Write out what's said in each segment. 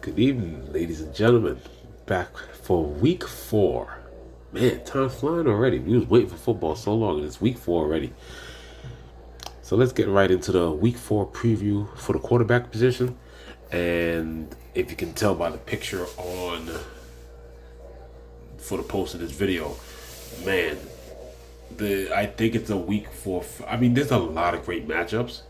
Good evening, ladies and gentlemen. Back for week 4. Man, time's flying already. We was waiting for football so long, and it's week 4 already. So let's get right into the week 4 preview for the quarterback position. And if you can tell by the picture on for the post of this video, man, I think it's a week 4. I mean, there's a lot of great matchups.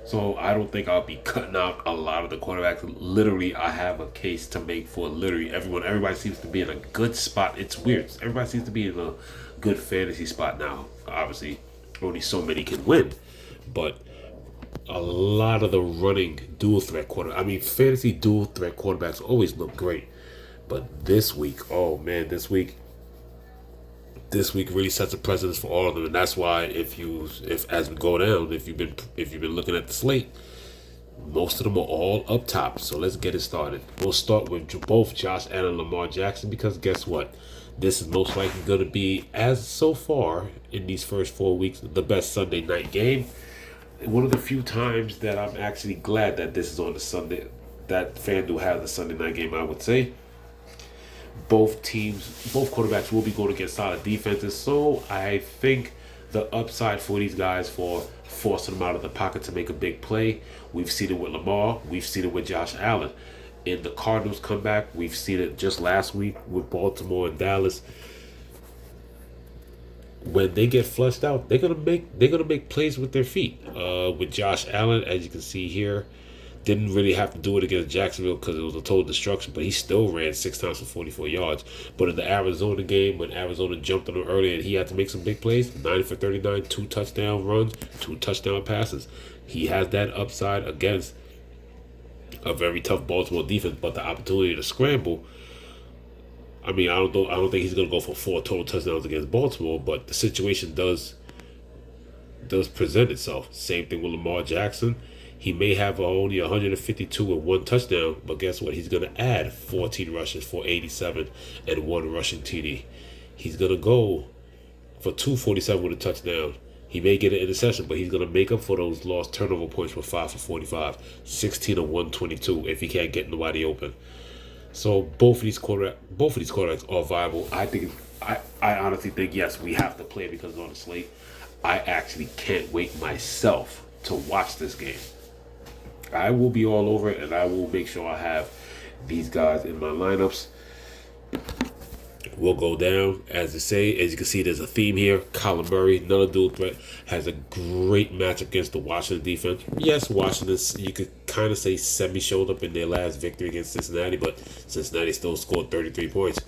So I don't think I'll be cutting out a lot of the quarterbacks. Literally, I have a case to make for literally everyone. Everybody seems to be in a good spot. It's weird. Everybody seems to be in a good fantasy spot now. Obviously, only so many can win, but a lot of the running dual threat fantasy dual threat quarterbacks always look great. But this week, oh man, this week really sets a precedence for all of them, and that's why if as we go down, if you've been looking at the slate, most of them are all up top. So let's get it started. We'll start with both Josh Allen and Lamar Jackson because guess what? This is most likely going to be, as so far in these first 4 weeks, the best Sunday night game. One of the few times that I'm actually glad that this is on the Sunday, that FanDuel has the Sunday night game, I would say. Both quarterbacks will be going against solid defenses. So I think the upside for these guys for forcing them out of the pocket to make a big play. We've seen it with Lamar. We've seen it with Josh Allen. In the Cardinals comeback, we've seen it just last week with Baltimore and Dallas. When they get flushed out, they're gonna make plays with their feet. With Josh Allen, as you can see here, didn't really have to do it against Jacksonville because it was a total destruction, but he still ran 6 times for 44 yards. But in the Arizona game, when Arizona jumped on him early and he had to make some big plays, 9 for 39, 2 touchdown runs, 2 touchdown passes. He has that upside against a very tough Baltimore defense, but the opportunity to scramble. I mean, I don't think he's gonna go for 4 total touchdowns against Baltimore, but the situation does present itself. Same thing with Lamar Jackson. He may have only 152 and 1 touchdown, but guess what? He's going to add 14 rushes for 87 and 1 rushing TD. He's going to go for 247 with a touchdown. He may get an interception, but he's going to make up for those lost turnover points with 5 for 45, 16 and 122 if he can't get nobody open. So both of these quarterbacks are viable. I honestly think yes, we have to play because it's on the slate. I actually can't wait myself to watch this game. I will be all over it, and I will make sure I have these guys in my lineups. We'll go down, as they say. As you can see, there's a theme here. Kyler Murray, another dual threat, has a great match against the Washington defense. Yes, Washington, you could kind of say semi-showed up in their last victory against Cincinnati, but Cincinnati still scored 33 points.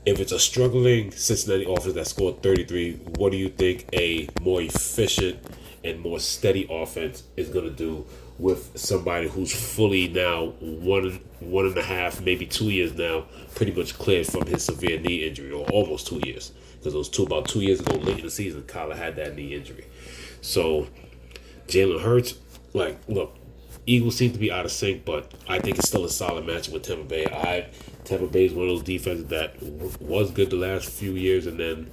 If it's a struggling Cincinnati offense that scored 33, what do you think a more efficient and more steady offense is going to do with somebody who's fully now one and a half, maybe 2 years now, pretty much cleared from his severe knee injury, or almost 2 years, because it was about 2 years ago, late in the season, Kyler had that knee injury. So Jalen Hurts, look, Eagles seem to be out of sync, but I think it's still a solid matchup with Tampa Bay. Tampa Bay is one of those defenses that was good the last few years, and then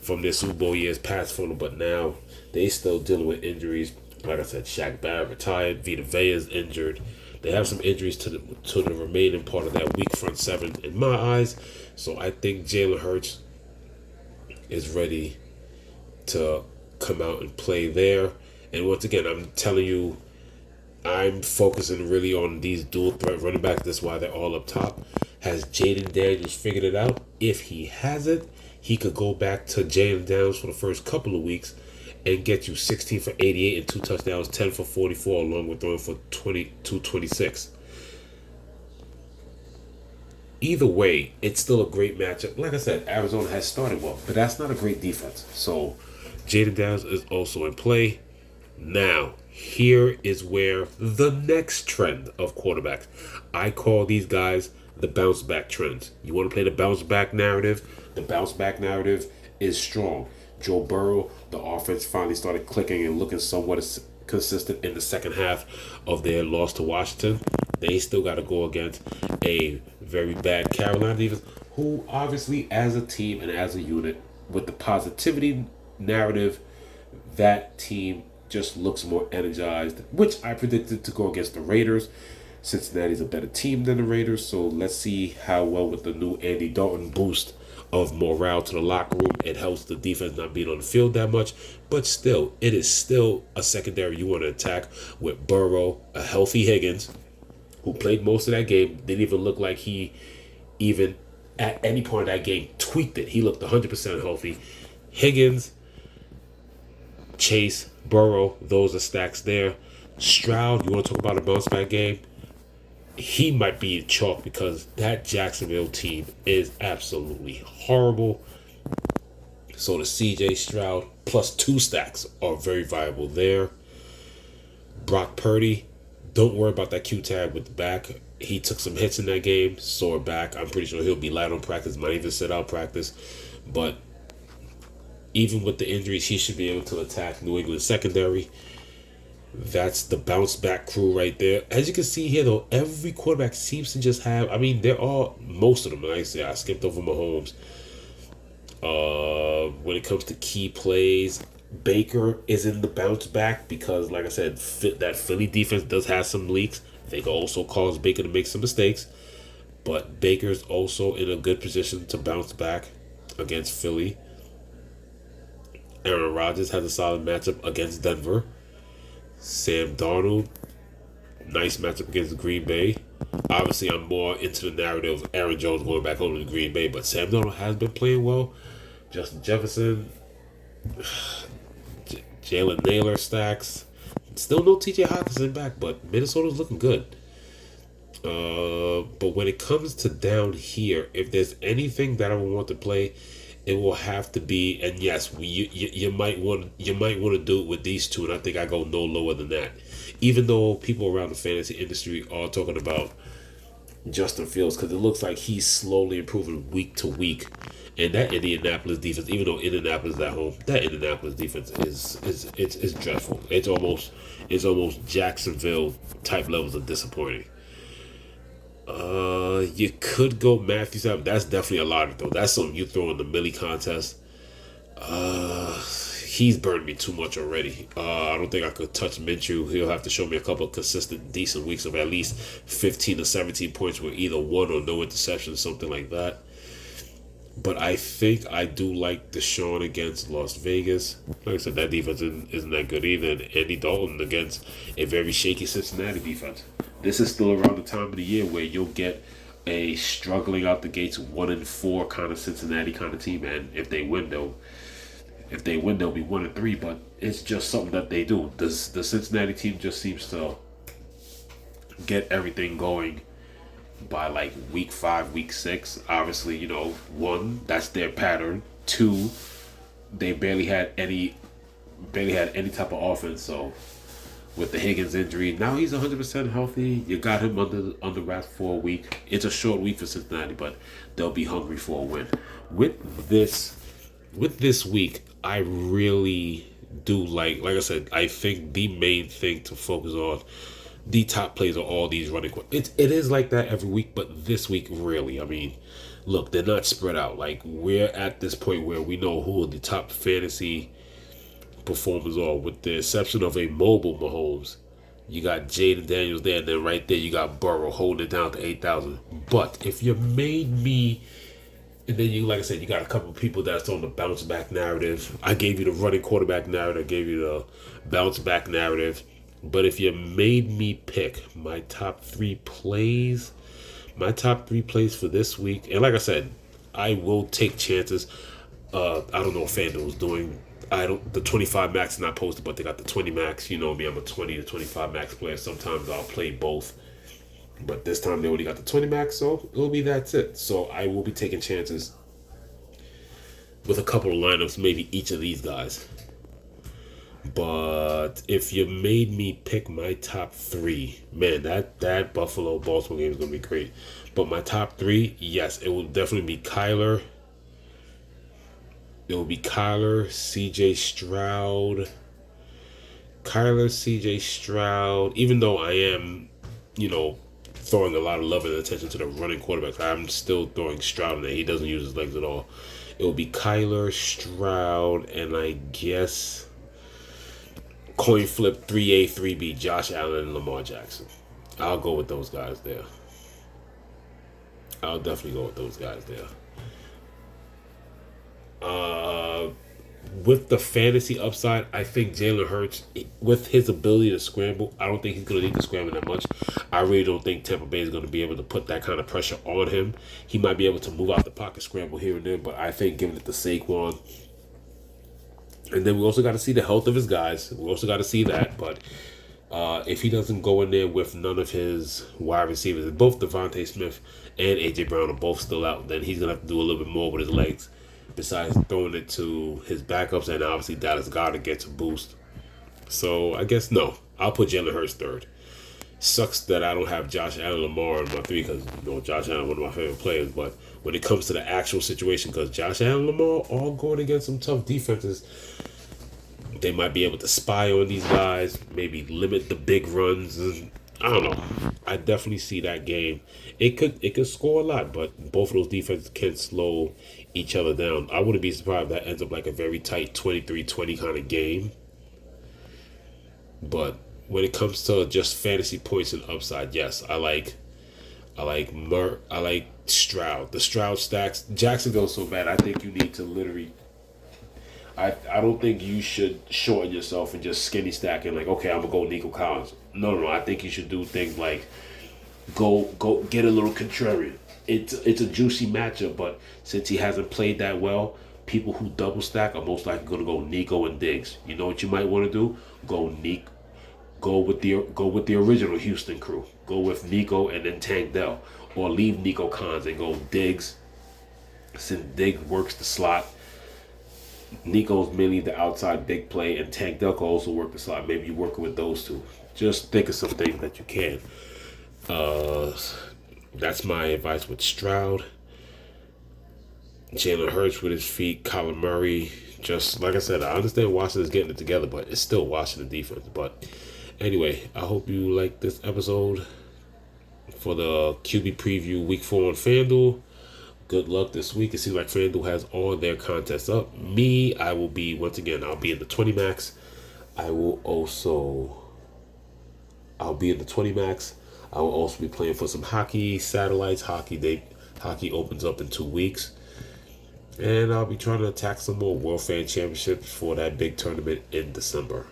from their Super Bowl years passed from them, but now they still dealing with injuries. Like I said, Shaq Barrett retired, Vita Vea is injured. They have some injuries to the remaining part of that weak front seven in my eyes. So I think Jalen Hurts is ready to come out and play there. And once again, I'm telling you, I'm focusing really on these dual threat running backs. That's why they're all up top. Has Jaden Daniels figured it out? If he hasn't, he could go back to Jaden Daniels for the first couple of weeks and get you 16 for 88 and 2 touchdowns, 10 for 44, along with throwing for 26. Either way, it's still a great matchup. Like I said, Arizona has started well, but that's not a great defense. So Jaden Daniels is also in play. Now, here is where the next trend of quarterbacks. I call these guys the bounce back trends. You want to play the bounce back narrative? The bounce back narrative is strong. Joe Burrow, the offense finally started clicking and looking somewhat consistent in the second half of their loss to Washington. They still got to go against a very bad Carolina defense, who obviously as a team and as a unit, with the positivity narrative, that team just looks more energized, which I predicted to go against the Raiders. Cincinnati's a better team than the Raiders, so let's see how well with the new Andy Dalton boost of morale to the locker room. It helps the defense not being on the field that much, but still, it is still a secondary you want to attack with Burrow, a healthy Higgins, who played most of that game, didn't even look like he even at any point of that game tweaked it. He looked 100% healthy. Higgins, Chase, Burrow, those are stacks there. Stroud, you want to talk about a bounce back game? He might be chalk because that Jacksonville team is absolutely horrible. So the CJ Stroud plus 2 stacks are very viable there. Brock Purdy, don't worry about that Q tag with the back. He took some hits in that game, sore back. I'm pretty sure he'll be light on practice, might even sit out practice. But even with the injuries, he should be able to attack New England secondary. That's the bounce back crew right there. As you can see here, though, every quarterback seems to just have. I mean, they're all most of them. Like I said, I skipped over Mahomes. When it comes to key plays, Baker is in the bounce back because, like I said, that Philly defense does have some leaks. They can also cause Baker to make some mistakes, but Baker's also in a good position to bounce back against Philly. Aaron Rodgers has a solid matchup against Denver. Sam Darnold, nice matchup against Green Bay. Obviously, I'm more into the narrative of Aaron Jones going back home to Green Bay, but Sam Darnold has been playing well. Justin Jefferson, Jalen Naylor stacks. Still no TJ Hawkinson back, but Minnesota's looking good. But when it comes to down here, if there's anything that I would want to play, it will have to be, and yes, you might want to do it with these two, and I think I go no lower than that. Even though people around the fantasy industry are talking about Justin Fields, because it looks like he's slowly improving week to week, and that Indianapolis defense, even though Indianapolis is at home, that Indianapolis defense is dreadful. It's almost Jacksonville type levels of disappointing. You could go Matthew Stafford. That's definitely a lot though. That's something you throw in the Millie contest. He's burned me too much already. I don't think I could touch Minshew. He'll have to show me a couple of consistent, decent weeks of at least 15 or 17 points with either one or no interception, something like that. But I think I do like Deshaun against Las Vegas. Like I said, that defense isn't that good either. And Andy Dalton against a very shaky Cincinnati defense. This is still around the time of the year where you'll get a struggling out the gates 1-4 kind of Cincinnati kind of team, and if they win, they'll be 1-3. But it's just something that they do. The Cincinnati team just seems to get everything going by like week 5, week 6. Obviously, 1, that's their pattern. 2, they barely had any type of offense. So with the Higgins injury, now he's 100% healthy. You got him under wraps for a week. It's a short week for Cincinnati, but they'll be hungry for a win. With this week, I really do like I said, I think the main thing to focus on, the top plays are all these running. It is like that every week, but this week really. I mean, look, they're not spread out. Like, we're at this point where we know who the top fantasy performers are, with the exception of a mobile Mahomes. You got Jaden Daniels there, and then right there you got Burrow holding it down to 8,000. But if you made me, and then you, like I said, you got a couple of people that's on the bounce back narrative. I gave you the running quarterback narrative. I gave you the bounce back narrative. But if you made me pick my top 3 plays for this week, and like I said, I will take chances. I don't know what FanDuel's doing. The 25 max is not posted, but they got the 20 max. You know me, I'm a 20 to 25 max player. Sometimes I'll play both. But this time they already got the 20 max, so that's it. So I will be taking chances with a couple of lineups, maybe each of these guys. But if you made me pick my top 3, man, that Buffalo-Baltimore game is going to be great. But my top 3, yes, it will definitely be Kyler. It will be Kyler, CJ Stroud. Even though I am, throwing a lot of love and attention to the running quarterbacks, I'm still throwing Stroud in there. He doesn't use his legs at all. It will be Kyler, Stroud, and I guess coin flip 3A, 3B, Josh Allen and Lamar Jackson. I'll go with those guys there. I'll definitely go with those guys there. Uh, with the fantasy upside, I think Jalen Hurts, with his ability to scramble, I don't think he's going to need to scramble that much. I really don't think Tampa Bay is going to be able to put that kind of pressure on him. He might be able to move out the pocket, scramble here and there, but I think giving it to Saquon. And then we also got to see the health of his guys. We also got to see that, but if he doesn't go in there with none of his wide receivers, both Devontae Smith and AJ Brown are both still out, then he's gonna have to do a little bit more with his legs, besides throwing it to his backups, and obviously Dallas Goedert gets a boost. So I guess no, I'll put Jalen Hurts third. Sucks that I don't have Josh Allen Lamar in my three because Josh Allen one of my favorite players. But when it comes to the actual situation, because Josh Allen and Lamar all going against some tough defenses, they might be able to spy on these guys, maybe limit the big runs. I don't know. I definitely see that game. It could score a lot, but both of those defenses can slow each other down. I wouldn't be surprised if that ends up like a very tight 23-20 kind of game. But when it comes to just fantasy points and upside, yes, I like Stroud. The Stroud stacks. Jacksonville's so bad. I think you need to literally. I don't think you should shorten yourself and just skinny stack and like, okay, I'm gonna go Nico Collins. No. I think you should do things like go get a little contrarian. It's a juicy matchup, but since he hasn't played that well, people who double stack are most likely gonna go Nico and Diggs. You know what you might want to do? Go with the original Houston crew. Go with Nico and then Tank Dell, or leave Nico Collins and go Diggs. Since Diggs works the slot, Nico's mainly the outside big play, and Tank Dell can also work the slot. Maybe you working with those two. Just think of some things that you can. That's my advice with Stroud. Jalen Hurts with his feet, Kyler Murray. Just like I said, I understand Washington's getting it together, but it's still Washington defense. But anyway, I hope you like this episode for the QB preview week 4 on FanDuel. Good luck this week. It seems like FanDuel has all their contests up. Me, I will be, once again, I'll be in the 20 max. I'll be in the 20 max. I will also be playing for some hockey satellites. Hockey opens up in 2 weeks. And I'll be trying to attack some more World Fan Championships for that big tournament in December.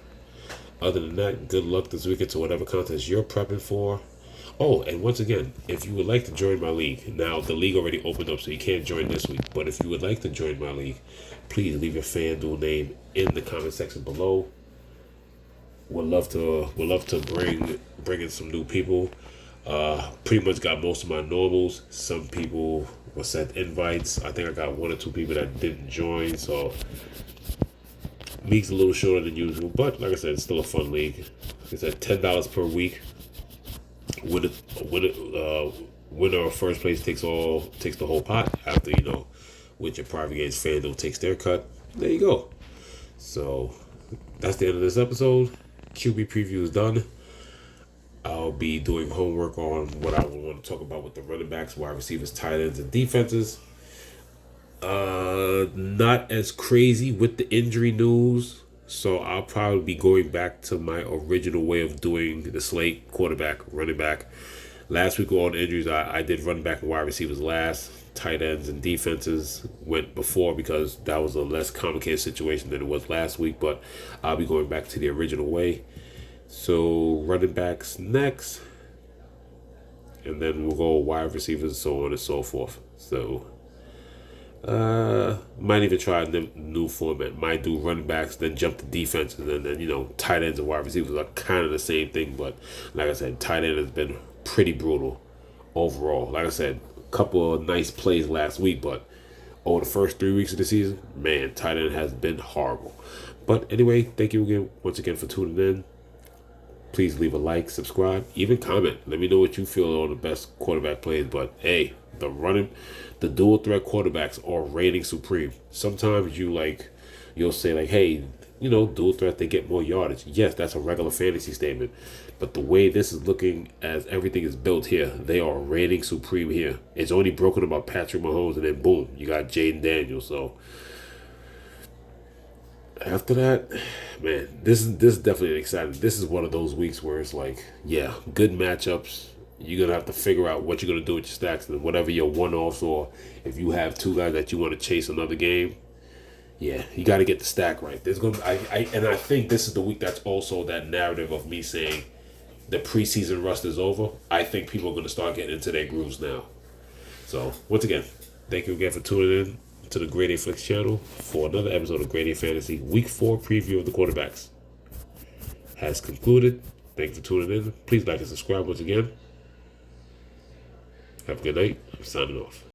Other than that, good luck this weekend to whatever contest you're prepping for. Oh, and once again, if you would like to join my league, now the league already opened up, so you can't join this week. But if you would like to join my league, please leave your FanDuel name in the comment section below. Would love to bring in some new people. Pretty much got most of my normals. Some people were sent invites. I think I got 1 or 2 people that didn't join, so league's a little shorter than usual. But like I said, it's still a fun league. It's at $10 per week. Winner or first place takes the whole pot. After with your private games, FanDuel takes their cut. There you go. So that's the end of this episode. QB preview is done. I'll be doing homework on what I would want to talk about with the running backs, wide receivers, tight ends, and defenses. Not as crazy with the injury news. So I'll probably be going back to my original way of doing the slate: quarterback, running back. Last week with all the injuries, I did running back and wide receivers last. Tight ends and defenses went before because that was a less complicated situation than it was last week. But I'll be going back to the original way. So running backs next. And then we'll go wide receivers, so on and so forth. So might even try a new format. Might do running backs, then jump to defenses, and then tight ends and wide receivers are kind of the same thing. But like I said, tight end has been pretty brutal overall. Like I said, a couple of nice plays last week, but over the first 3 weeks of the season, man, tight end has been horrible. But anyway, thank you once again for tuning in. Please leave a like, subscribe, even comment. Let me know what you feel are the best quarterback plays. But hey, the dual threat quarterbacks are reigning supreme. Sometimes you'll say like, hey, dual threat, they get more yardage. Yes, that's a regular fantasy statement. But the way this is looking, as everything is built here, they are reigning supreme here. It's only broken about Patrick Mahomes, and then boom, you got Jaden Daniels. So After that, man, this is definitely exciting. This is one of those weeks where it's like, yeah, good matchups. You're gonna have to figure out what you're gonna do with your stacks and whatever your one offs, or if you have two guys that you want to chase another game. Yeah, you got to get the stack right. There's gonna I think this is the week that's also that narrative of me saying the preseason rust is over. I think people are gonna start getting into their grooves now. So once again, thank you again for tuning in to the Grade A Flex channel for another episode of Grade A Fantasy Week 4 preview of the quarterbacks. Has concluded. Thank you for tuning in. Please like and subscribe once again. Have a good night. I'm signing off.